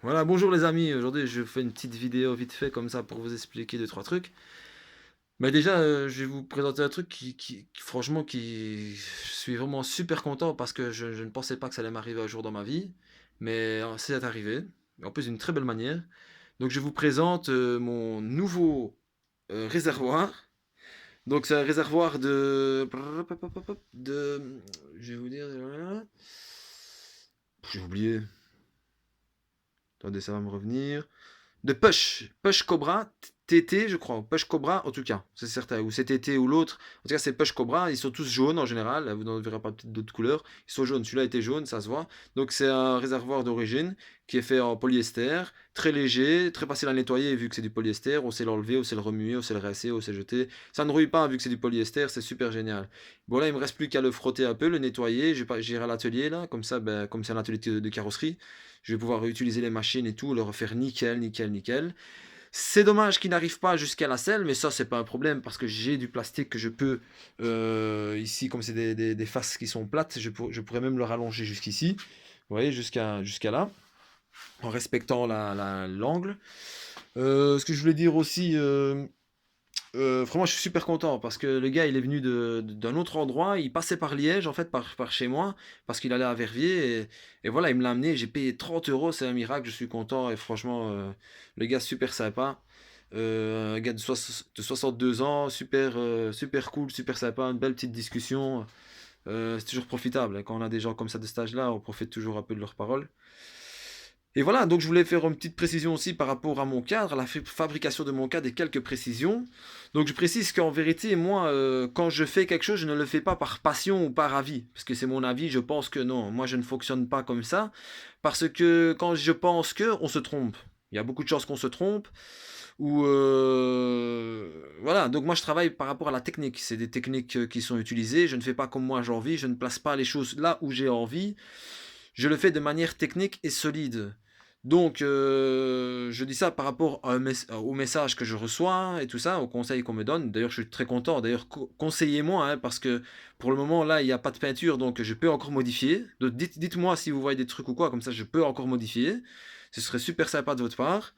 Voilà, bonjour les amis, aujourd'hui je fais une petite vidéo vite fait comme ça pour vous expliquer deux trois trucs. Mais déjà, je vais vous présenter un truc franchement je suis vraiment super content parce que je ne pensais pas que ça allait m'arriver un jour dans ma vie, mais c'est arrivé, en plus d'une très belle manière. Donc je vous présente, mon nouveau, réservoir. Donc c'est un réservoir je vais vous dire, j'ai oublié, attendez ça va me revenir. De Push Cobra TT, je crois, Push Cobra en tout cas, c'est certain, ou c'est TT ou l'autre. En tout cas, c'est Push Cobra, ils sont tous jaunes en général, vous n'en verrez pas peut-être d'autres couleurs. Ils sont jaunes, celui-là était jaune, ça se voit. Donc c'est un réservoir d'origine qui est fait en polyester, très léger, très facile à nettoyer vu que c'est du polyester, on sait l'enlever, on sait le remuer, on sait le rincer, on sait jeter. Ça ne rouille pas vu que c'est du polyester, c'est super génial. Bon là, il me reste plus qu'à le frotter un peu, le nettoyer, j'irai à l'atelier là, comme ça, ben, comme c'est un atelier de carrosserie, je vais pouvoir utiliser les machines et tout, le refaire nickel, nickel, nickel. C'est dommage qu'il n'arrive pas jusqu'à la selle, mais ça, c'est pas un problème parce que j'ai du plastique que je peux, ici, comme c'est des faces qui sont plates, je pourrais même le rallonger jusqu'ici, vous voyez, jusqu'à là, en respectant l'angle. Ce que je voulais dire aussi, vraiment, je suis super content parce que le gars, il est venu d'un autre endroit. Il passait par Liège, en fait, par chez moi, parce qu'il allait à Verviers. Et voilà, il me l'a amené. J'ai payé 30 euros. C'est un miracle. Je suis content. Et franchement, le gars, super sympa. Un gars de 62 ans, super cool, super sympa. Une belle petite discussion. C'est toujours profitable. Quand on a des gens comme ça de cet âge-là, on profite toujours un peu de leurs paroles. Et voilà, donc je voulais faire une petite précision aussi par rapport à mon cadre, à la fabrication de mon cadre et quelques précisions. Donc je précise qu'en vérité, moi, quand je fais quelque chose, je ne le fais pas par passion ou par avis. Parce que c'est mon avis, je pense que non, moi je ne fonctionne pas comme ça. Parce que quand je pense que, on se trompe. Il y a beaucoup de chances qu'on se trompe. Ou voilà, donc moi je travaille par rapport à la technique. C'est des techniques qui sont utilisées. Je ne fais pas comme moi j'ai envie. Je ne place pas les choses là où j'ai envie. Je le fais de manière technique et solide. Donc, je dis ça par rapport au message que je reçois et tout ça, aux conseils qu'on me donne. D'ailleurs, je suis très content. D'ailleurs, conseillez-moi, hein, parce que pour le moment, là, il n'y a pas de peinture, donc je peux encore modifier. Donc, dites-moi si vous voyez des trucs ou quoi, comme ça, je peux encore modifier. Ce serait super sympa de votre part.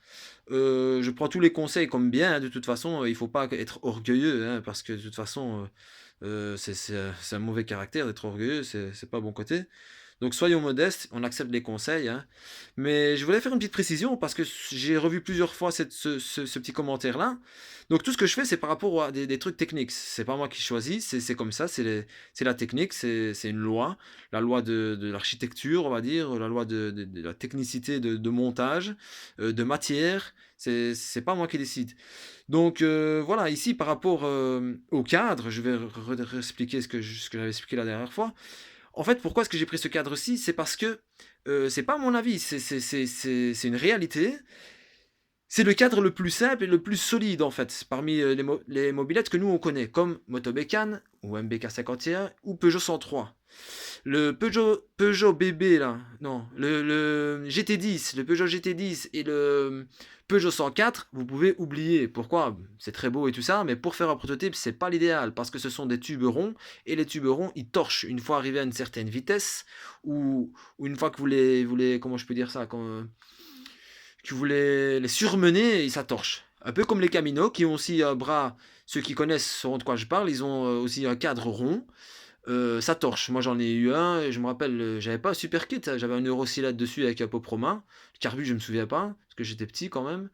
Je prends tous les conseils comme bien, hein, de toute façon. Il ne faut pas être orgueilleux, hein, parce que de toute façon, c'est un mauvais caractère d'être orgueilleux, c'est pas bon côté. Donc soyons modestes, on accepte les conseils, hein. Mais je voulais faire une petite précision parce que j'ai revu plusieurs fois ce petit commentaire-là. Donc tout ce que je fais, c'est par rapport à des trucs techniques. C'est pas moi qui choisis, c'est comme ça, c'est la technique, c'est une loi. La loi de l'architecture, on va dire, la loi de la technicité de montage, de matière. C'est pas moi qui décide. Donc voilà, ici par rapport au cadre, je vais expliquer ce que j'avais expliqué la dernière fois. En fait, pourquoi est-ce que j'ai pris ce cadre-ci? C'est parce que c'est pas mon avis, c'est une réalité. C'est le cadre le plus simple et le plus solide en fait, parmi les mobylettes que nous on connaît, comme Motobécane ou MBK 51 ou Peugeot 103. Le Peugeot BB là, non, le GT10, le Peugeot GT10 et le Peugeot 104, vous pouvez oublier. Pourquoi? C'est très beau et tout ça, mais pour faire un prototype, c'est pas l'idéal parce que ce sont des tubes ronds et les tubes ronds ils torchent une fois arrivés à une certaine vitesse ou une fois que vous les comment je peux dire ça, que vous les surmenez et ça torche. Un peu comme les Camino qui ont aussi un bras, ceux qui connaissent sauront de quoi je parle, ils ont aussi un cadre rond. Ça torche. Moi j'en ai eu un, et je me rappelle, j'avais pas un super kit, hein, j'avais un Eurosylate dessus avec un pot Proma. Le carbu, je me souviens pas, parce que j'étais petit quand même.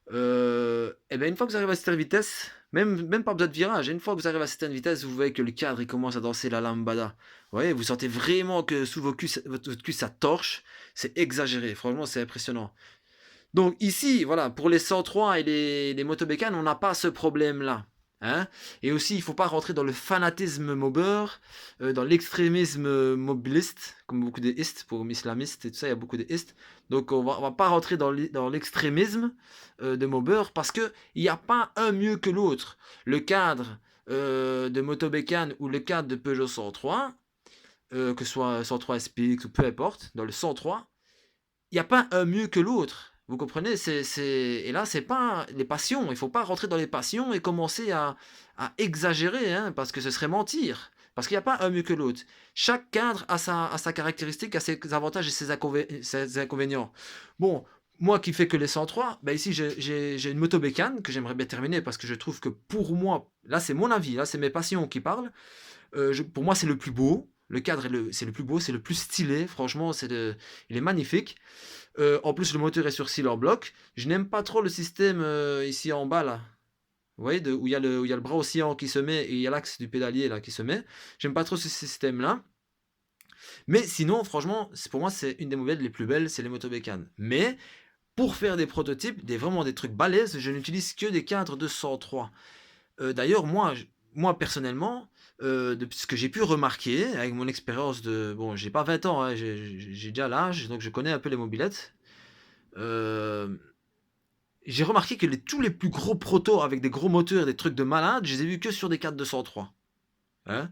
Et ben une fois que vous arrivez à certaine vitesse, même pas besoin de virage, une fois que vous arrivez à certaine vitesse, vous voyez que le cadre il commence à danser la lambada. Vous voyez, vous sentez vraiment que sous votre cul ça torche, c'est exagéré, franchement c'est impressionnant. Donc ici, voilà, pour les 103 et les motobécanes, on n'a pas ce problème-là. Hein. Et aussi, il ne faut pas rentrer dans le fanatisme mobber, dans l'extrémisme mobiliste, comme beaucoup de istes, pour islamistes et tout ça, il y a beaucoup de istes. Donc on va pas rentrer dans l'extrémisme de mobber parce qu'il n'y a pas un mieux que l'autre. Le cadre de motobécane ou le cadre de Peugeot 103, que ce soit 103 SPX ou peu importe, dans le 103, il n'y a pas un mieux que l'autre. Vous comprenez Et là, c'est pas les passions. Il ne faut pas rentrer dans les passions et commencer à exagérer, hein, parce que ce serait mentir. Parce qu'il n'y a pas un mieux que l'autre. Chaque cadre a sa caractéristique, a ses avantages et ses inconvénients. Bon, moi qui fais que les 103, bah ici j'ai une moto bécane que j'aimerais bien terminer parce que je trouve que pour moi, là c'est mon avis, là c'est mes passions qui parlent. Pour moi c'est le plus beau, le cadre c'est le plus beau, c'est le plus stylé, franchement il est magnifique. En plus le moteur est sur cylinder block. Je n'aime pas trop le système ici en bas là. Vous voyez, où il y a le bras oscillant qui se met et il y a l'axe du pédalier là qui se met. J'aime pas trop ce système là. Mais sinon, franchement, pour moi, c'est une des mobilettes les plus belles, c'est les motobécanes. Mais pour faire des prototypes, vraiment des trucs balèzes, je n'utilise que des cadres de 103. D'ailleurs, moi personnellement, depuis ce que j'ai pu remarquer avec mon expérience de... Bon, j'ai pas 20 ans, hein, j'ai déjà l'âge, donc je connais un peu les mobilettes. Euh, j'ai remarqué que tous les plus gros protos avec des gros moteurs, des trucs de malade, je les ai vus que sur des cadres de 103. Hein.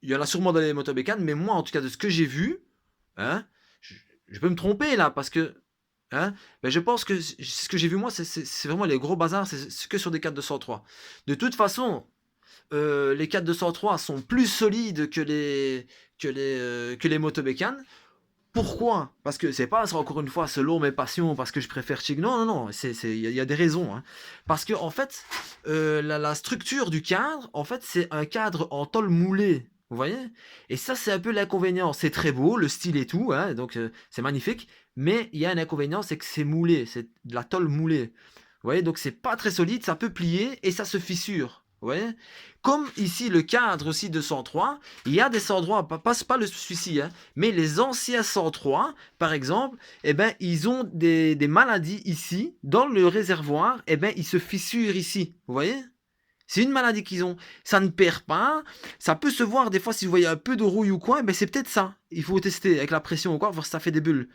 Il y en a sûrement dans les motobécanes, mais moi, en tout cas, de ce que j'ai vu, hein, je, je peux me tromper là, parce que hein, ben je pense que ce que j'ai vu moi, c'est vraiment les gros bazars, c'est que sur des 4-203. De toute façon, les 4-203 sont plus solides que les motobécanes. Pourquoi? Parce que c'est pas encore une fois selon mes passions, parce que je préfère chic. Non, non, non, il y a des raisons. Hein. Parce que en fait, la structure du cadre, en fait, c'est un cadre en tôle moulée. Vous voyez? Et ça, c'est un peu l'inconvénient. C'est très beau, le style et tout, hein, donc c'est magnifique. Mais il y a un inconvénient, c'est que c'est moulé, c'est de la tôle moulée. Vous voyez? Donc c'est pas très solide, ça peut plier et ça se fissure. Vous voyez? Comme ici le cadre aussi de 103, il y a des endroits, pas celui-ci, hein, mais les anciens 103, par exemple, eh ben, ils ont des maladies ici, dans le réservoir, eh ben, ils se fissurent ici. Vous voyez? C'est une maladie qu'ils ont. Ça ne perd pas. Ça peut se voir des fois si vous voyez un peu de rouille ou quoi. Eh ben c'est peut-être ça. Il faut tester avec la pression ou quoi, voir si ça fait des bulles.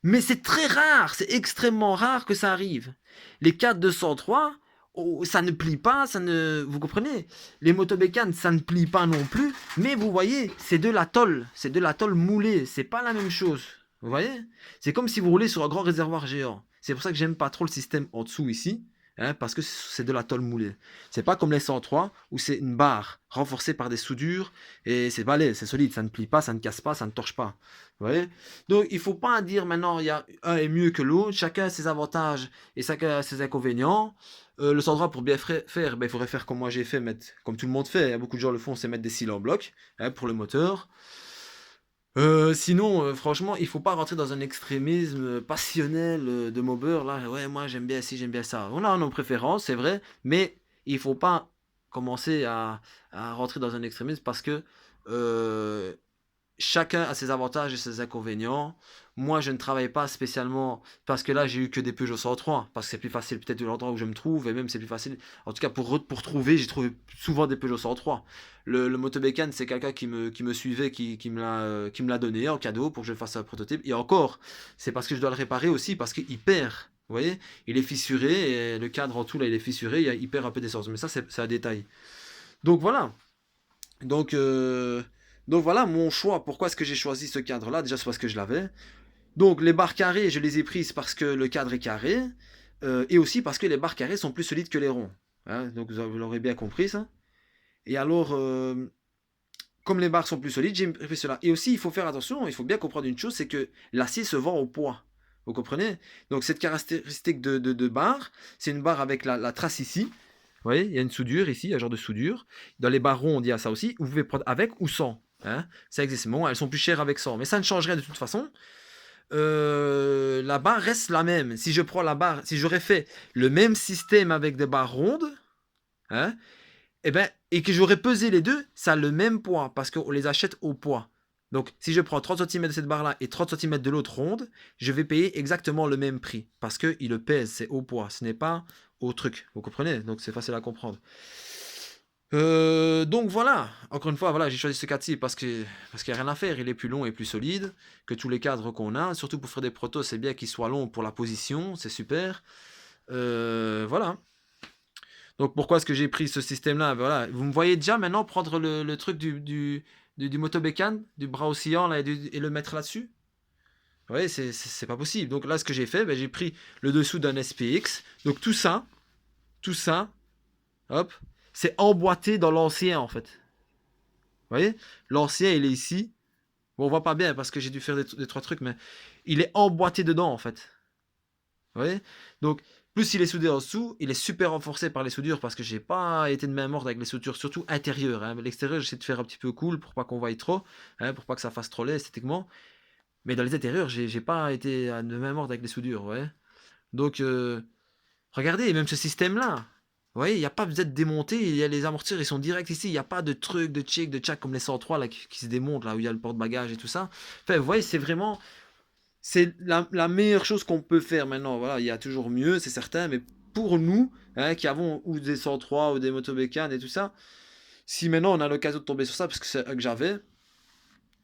Mais c'est très rare. C'est extrêmement rare que ça arrive. Les 4-203, oh, ça ne plie pas. Ça ne... Vous comprenez? Les motobécanes, ça ne plie pas non plus. Mais vous voyez, c'est de la tôle. C'est de la tôle moulée. C'est pas la même chose. Vous voyez? C'est comme si vous roulez sur un grand réservoir géant. C'est pour ça que j'aime pas trop le système en dessous ici. Hein, parce que c'est de la tôle moulée. C'est pas comme les 103 où c'est une barre renforcée par des soudures et c'est balèze, c'est solide, ça ne plie pas, ça ne casse pas, ça ne torche pas. Vous voyez? Donc il faut pas dire maintenant il y a un est mieux que l'autre, chacun a ses avantages et chacun a ses inconvénients. Le 103 pour bien faire, ben, il faudrait faire comme moi j'ai fait, mettre, comme tout le monde fait, hein, beaucoup de gens le font, c'est mettre des cils en bloc hein, pour le moteur. Sinon, franchement, il faut pas rentrer dans un extrémisme passionnel de mobber. Là, ouais, moi j'aime bien ci, j'aime bien ça. On a nos préférences, c'est vrai, mais il faut pas commencer à rentrer dans un extrémisme parce que euh, chacun a ses avantages et ses inconvénients. Moi, je ne travaille pas spécialement parce que là, j'ai eu que des Peugeot 103, parce que c'est plus facile peut-être de l'endroit où je me trouve, et même c'est plus facile. En tout cas, pour trouver, j'ai trouvé souvent des Peugeot 103. Le motobécane, c'est quelqu'un qui me suivait, qui me l'a donné en cadeau pour que je fasse un prototype. Et encore, c'est parce que je dois le réparer aussi, parce qu'il perd. Vous voyez, il est fissuré, et le cadre en tout, là, il est fissuré, il perd un peu d'essence. Mais ça, c'est un détail. Donc voilà. Donc, euh, donc voilà mon choix. Pourquoi est-ce que j'ai choisi ce cadre-là? Déjà, c'est parce que je l'avais. Donc les barres carrées, je les ai prises parce que le cadre est carré. Et aussi parce que les barres carrées sont plus solides que les ronds. Hein, donc vous l'aurez bien compris ça. Et alors, comme les barres sont plus solides, j'ai pris cela. Et aussi, il faut faire attention, il faut bien comprendre une chose, c'est que l'acier se vend au poids. Vous comprenez? Donc cette caractéristique de barre, c'est une barre avec la trace ici. Vous voyez, il y a une soudure ici, un genre de soudure. Dans les barres rondes, il y a ça aussi. Vous pouvez prendre avec ou sans. Hein, ça existe. Bon, elles sont plus chères avec sans. Mais ça ne change rien de toute façon. La barre reste la même. Si je prends la barre, si j'aurais fait le même système avec des barres rondes, hein, et que j'aurais pesé les deux, ça a le même poids parce qu'on les achète au poids. Donc, si je prends 30 cm de cette barre-là et 30 cm de l'autre ronde, je vais payer exactement le même prix parce qu'il le pèse, c'est au poids, ce n'est pas au truc. Vous comprenez? Donc, c'est facile à comprendre. Donc voilà, encore une fois, voilà, j'ai choisi ce cadre-ci parce qu'il n'y a rien à faire, il est plus long et plus solide que tous les cadres qu'on a, surtout pour faire des protos, c'est bien qu'il soit long pour la position, c'est super. Voilà. Donc pourquoi est-ce que j'ai pris ce système-là? Voilà, vous me voyez déjà maintenant prendre le truc du motobécane, du bras oscillant là, et le mettre là-dessus? Vous voyez, c'est pas possible. Donc là, ce que j'ai fait, j'ai pris le dessous d'un SPX, donc tout ça, hop, c'est emboîté dans l'ancien en fait. Vous voyez? L'ancien, il est ici. Bon, on voit pas bien parce que j'ai dû faire des trois trucs, mais il est emboîté dedans en fait. Vous voyez? Donc, plus il est soudé en dessous, il est super renforcé par les soudures parce que j'ai pas été de main morte avec les soudures, surtout intérieures, hein. L'extérieur, j'essaie de faire un petit peu cool pour pas qu'on voie trop, hein, pour pas que ça fasse trop laid esthétiquement. Mais dans les intérieurs, j'ai pas été de main morte avec les soudures, ouais. Donc, regardez, même ce système-là, vous voyez, il n'y a pas besoin de démonter, il y a les amortisseurs, ils sont directs ici, il n'y a pas de truc, de check, de tchac comme les 103 là, qui se démontent, là où il y a le porte-bagages et tout ça. Enfin, vous voyez, c'est vraiment, c'est la meilleure chose qu'on peut faire maintenant. Voilà, il y a toujours mieux, c'est certain, mais pour nous, hein, qui avons ou des 103 ou des motobécanes et tout ça, si maintenant on a l'occasion de tomber sur ça, parce que c'est un que j'avais,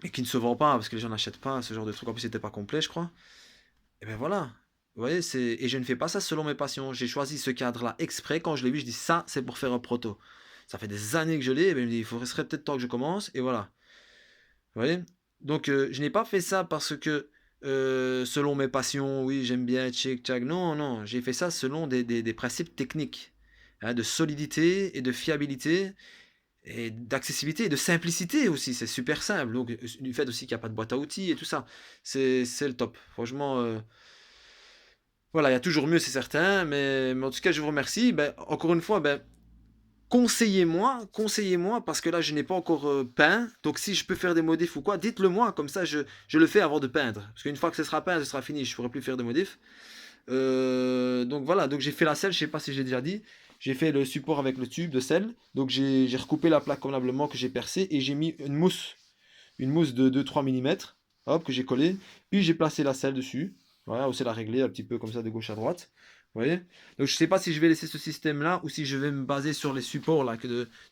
et qui ne se vend pas, parce que les gens n'achètent pas ce genre de truc, en plus c'était pas complet, je crois. Et ben voilà. Vous voyez, et je ne fais pas ça selon mes passions. J'ai choisi ce cadre-là exprès. Quand je l'ai vu, je dis ça, c'est pour faire un proto. Ça fait des années que je l'ai. Et ben, il me dit, serait peut-être temps que je commence. Et voilà. Vous voyez. Donc, je n'ai pas fait ça parce que, selon mes passions, oui, j'aime bien, tchic, tchac. Non, non. J'ai fait ça selon des principes techniques, hein, de solidité et de fiabilité et d'accessibilité et de simplicité aussi. C'est super simple. Donc, du fait aussi qu'il n'y a pas de boîte à outils et tout ça, c'est le top. Franchement. Voilà, il y a toujours mieux, c'est certain, mais en tout cas, je vous remercie. Ben, encore une fois, ben, conseillez-moi, parce que là, je n'ai pas encore peint. Donc, si je peux faire des modifs ou quoi, dites-le moi, comme ça, je le fais avant de peindre. Parce qu'une fois que ce sera peint, ce sera fini, je ne pourrai plus faire de modifs. Donc voilà, donc j'ai fait la selle, je ne sais pas si j'ai déjà dit. J'ai fait le support avec le tube de sel. Donc, j'ai recoupé la plaque convenablement que j'ai percée et j'ai mis une mousse de 2-3 mm, hop, que j'ai collé. Puis j'ai placé la selle dessus. Voilà, aussi la régler un petit peu comme ça de gauche à droite. Vous voyez? Donc je sais pas si je vais laisser ce système-là ou si je vais me baser sur les supports là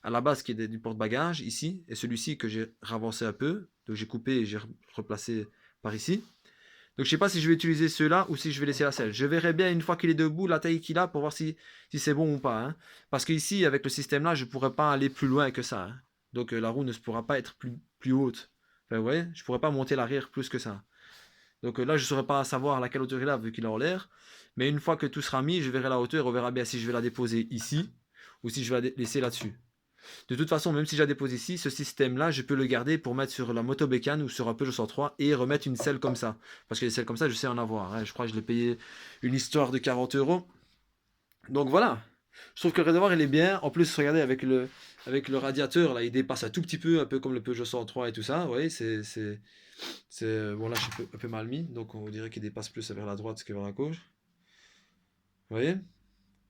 à la base qui est du porte-bagages ici et celui-ci que j'ai ravancé un peu. Donc j'ai coupé et j'ai replacé par ici. Donc je sais pas si je vais utiliser ceux-là ou si je vais laisser la selle. Je verrai bien une fois qu'il est debout la taille qu'il a pour voir si c'est bon ou pas, hein. Parce qu'ici avec le système-là je pourrais pas aller plus loin que ça, hein. Donc la roue ne pourra pas être plus haute. Enfin, vous voyez, je pourrais pas monter l'arrière plus que ça. Donc là, je ne saurais pas savoir à laquelle hauteur il a vu qu'il est en l'air. Mais une fois que tout sera mis, je verrai la hauteur, on verra bien si je vais la déposer ici ou si je vais la laisser là-dessus. De toute façon, même si je la dépose ici, ce système-là, je peux le garder pour mettre sur la moto bécane ou sur un Peugeot 103 et remettre une selle comme ça. Parce que les selles comme ça, je sais en avoir, hein. Je crois que je l'ai payé une histoire de 40 €. Donc voilà. Je trouve que le réservoir, il est bien. En plus, regardez, avec le radiateur, là, il dépasse un tout petit peu, un peu comme le Peugeot 103 et tout ça. Vous voyez, bon, là, je suis un peu mal mis. Donc, on dirait qu'il dépasse plus vers la droite que vers la gauche. Vous voyez?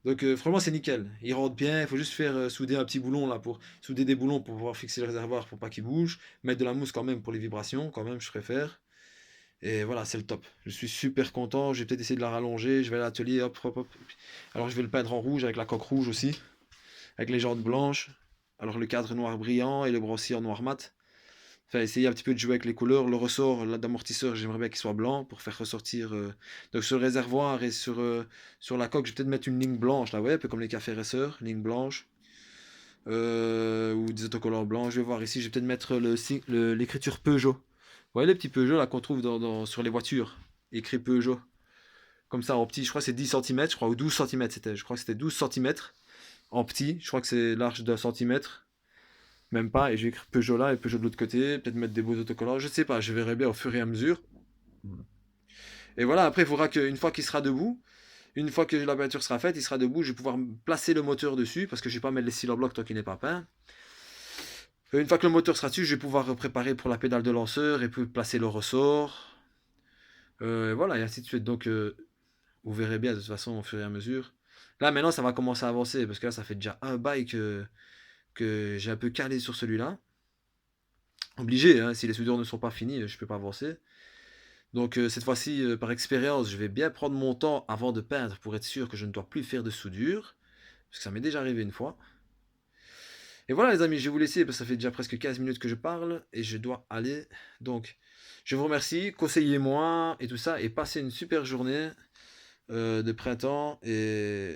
Donc, franchement, c'est nickel. Il rentre bien. Il faut juste faire souder un petit boulon, là, pour souder des boulons pour pouvoir fixer le réservoir pour pas qu'il bouge. Mettre de la mousse quand même pour les vibrations, quand même, je préfère. Et voilà, c'est le top. Je suis super content. Je vais peut-être essayer de la rallonger. Je vais à l'atelier, hop, hop, hop. Alors, je vais le peindre en rouge avec la coque rouge aussi, avec les jantes blanches. Alors, le cadre noir brillant et le brossier en noir mat. Enfin, essayer un petit peu de jouer avec les couleurs. Le ressort d'amortisseur, j'aimerais bien qu'il soit blanc pour faire ressortir. Donc, sur le réservoir et sur la coque, je vais peut-être mettre une ligne blanche, là, ouais, un peu comme les cafés racers, ligne blanche. Ou des autocollants blancs. Je vais voir ici, je vais peut-être mettre l'écriture Peugeot. Vous voyez les petits Peugeot là qu'on trouve sur les voitures, écrit Peugeot. Comme ça en petit, je crois que c'est 10 cm, je crois, ou 12 cm c'était. Je crois que c'était 12 cm en petit. Je crois que c'est large d'un centimètre. Même pas. Et je vais écrire Peugeot là et Peugeot de l'autre côté. Peut-être mettre des beaux autocollants. Je sais pas, je verrai bien au fur et à mesure. Et voilà, après il faudra qu'une fois qu'il sera debout, une fois que la peinture sera faite, il sera debout, je vais pouvoir placer le moteur dessus parce que je vais pas mettre les cylindres blocs tant qu'il n'est pas peint. Une fois que le moteur sera dessus, je vais pouvoir préparer pour la pédale de lanceur et puis placer le ressort. Voilà, et ainsi de suite. Donc, vous verrez bien de toute façon au fur et à mesure. Là, maintenant, ça va commencer à avancer parce que là, ça fait déjà un bail que j'ai un peu calé sur celui-là. Obligé, hein, si les soudures ne sont pas finies, je ne peux pas avancer. Donc, cette fois-ci, par expérience, je vais bien prendre mon temps avant de peindre pour être sûr que je ne dois plus faire de soudure. Parce que ça m'est déjà arrivé une fois. Et voilà les amis, je vais vous laisser parce que ça fait déjà presque 15 minutes que je parle et je dois aller. Donc, je vous remercie, conseillez-moi et tout ça et passez une super journée de printemps et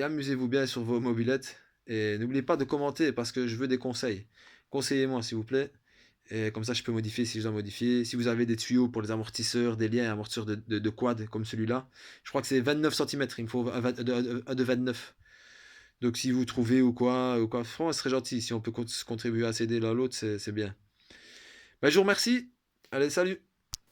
amusez-vous bien sur vos mobylettes. Et n'oubliez pas de commenter parce que je veux des conseils. Conseillez-moi s'il vous plaît. Et comme ça, je peux modifier si je dois modifier. Si vous avez des tuyaux pour les amortisseurs, des liens amortisseurs de quad comme celui-là, je crois que c'est 29 cm, il me faut un de 29. Donc si vous trouvez ou quoi, franchement, ce serait gentil. Si on peut contribuer à s'aider l'un l'autre, c'est bien. Ben, je vous remercie. Allez, salut!